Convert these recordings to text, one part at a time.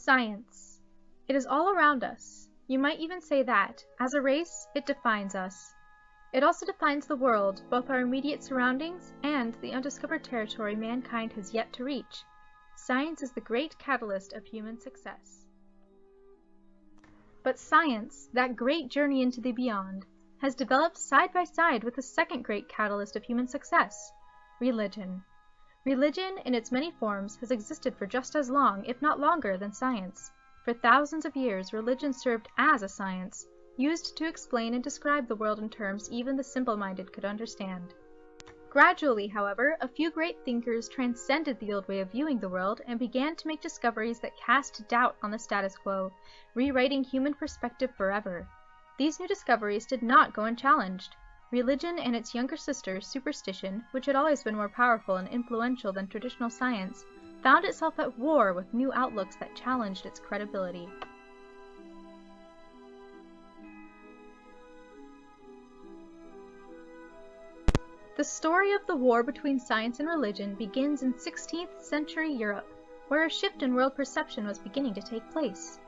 Science. It is all around us. You might even say that, as a race, it defines us. It also defines the world, both our immediate surroundings and the undiscovered territory mankind has yet to reach. Science is the great catalyst of human success. But science, that great journey into the beyond, has developed side by side with the second great catalyst of human success, religion. Religion, in its many forms, has existed for just as long, if not longer, than science. For thousands of years, religion served as a science, used to explain and describe the world in terms even the simple-minded could understand. Gradually, however, a few great thinkers transcended the old way of viewing the world and began to make discoveries that cast doubt on the status quo, rewriting human perspective forever. These new discoveries did not go unchallenged. Religion and its younger sister, superstition, which had always been more powerful and influential than traditional science, found itself at war with new outlooks that challenged its credibility. The story of the war between science and religion begins in 16th century Europe, where a shift in world perception was beginning to take place.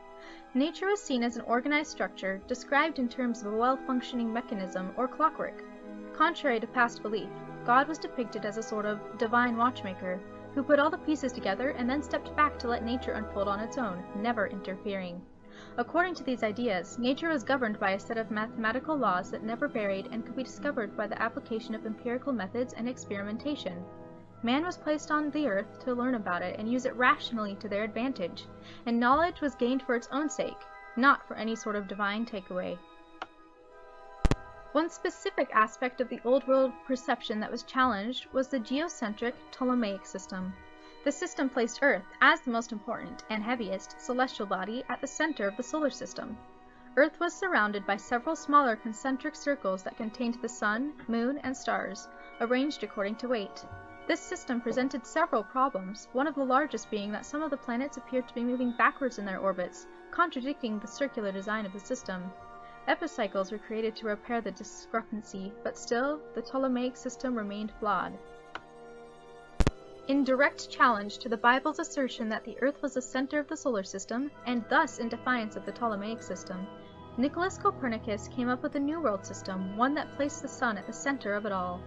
Nature was seen as an organized structure, described in terms of a well-functioning mechanism or clockwork. Contrary to past belief, God was depicted as a sort of divine watchmaker, who put all the pieces together and then stepped back to let nature unfold on its own, never interfering. According to these ideas, nature was governed by a set of mathematical laws that never varied and could be discovered by the application of empirical methods and experimentation. Man was placed on the earth to learn about it and use it rationally to their advantage, and knowledge was gained for its own sake, not for any sort of divine takeaway. One specific aspect of the old world perception that was challenged was the geocentric Ptolemaic system. The system placed Earth as the most important and heaviest celestial body at the center of the solar system. Earth was surrounded by several smaller concentric circles that contained the Sun, Moon, and stars, arranged according to weight. This system presented several problems, one of the largest being that some of the planets appeared to be moving backwards in their orbits, contradicting the circular design of the system. Epicycles were created to repair the discrepancy, but still, the Ptolemaic system remained flawed. In direct challenge to the Bible's assertion that the Earth was the center of the solar system, and thus in defiance of the Ptolemaic system, Nicholas Copernicus came up with a new world system, one that placed the sun at the center of it all.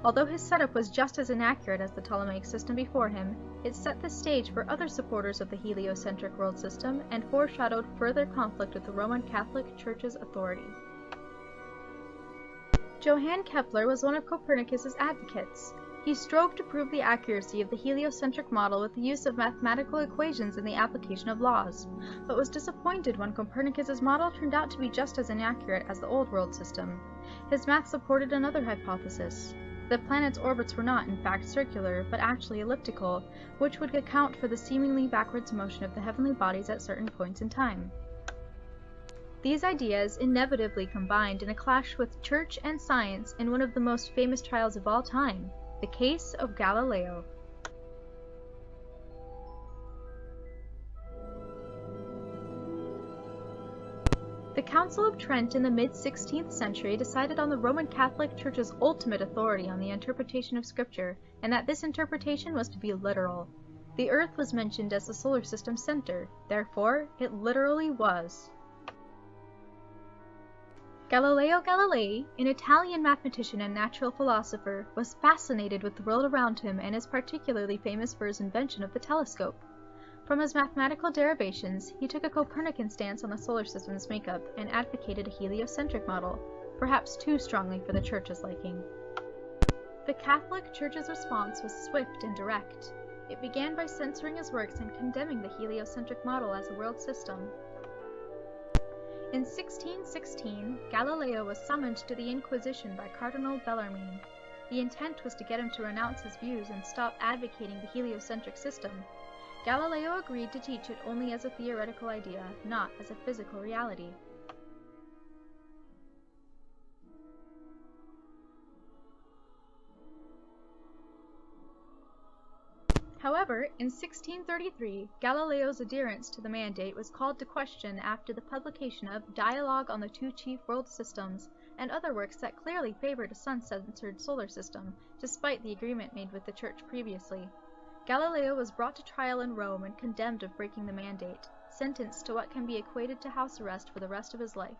Although his setup was just as inaccurate as the Ptolemaic system before him, it set the stage for other supporters of the heliocentric world system and foreshadowed further conflict with the Roman Catholic Church's authority. Johann Kepler was one of Copernicus's advocates. He strove to prove the accuracy of the heliocentric model with the use of mathematical equations and the application of laws, but was disappointed when Copernicus's model turned out to be just as inaccurate as the old world system. His math supported another hypothesis. The planets' orbits were not, in fact, circular, but actually elliptical, which would account for the seemingly backwards motion of the heavenly bodies at certain points in time. These ideas inevitably combined in a clash with church and science in one of the most famous trials of all time, the case of Galileo. The Council of Trent in the mid-16th century decided on the Roman Catholic Church's ultimate authority on the interpretation of Scripture, and that this interpretation was to be literal. The Earth was mentioned as the solar system's center, therefore, it literally was. Galileo Galilei, an Italian mathematician and natural philosopher, was fascinated with the world around him and is particularly famous for his invention of the telescope. From his mathematical derivations, he took a Copernican stance on the solar system's makeup and advocated a heliocentric model, perhaps too strongly for the Church's liking. The Catholic Church's response was swift and direct. It began by censoring his works and condemning the heliocentric model as a world system. In 1616, Galileo was summoned to the Inquisition by Cardinal Bellarmine. The intent was to get him to renounce his views and stop advocating the heliocentric system. Galileo agreed to teach it only as a theoretical idea, not as a physical reality. However, in 1633, Galileo's adherence to the mandate was called to question after the publication of Dialogue on the Two Chief World Systems and other works that clearly favored a sun-censored solar system, despite the agreement made with the Church previously. Galileo was brought to trial in Rome and condemned of breaking the mandate, sentenced to what can be equated to house arrest for the rest of his life.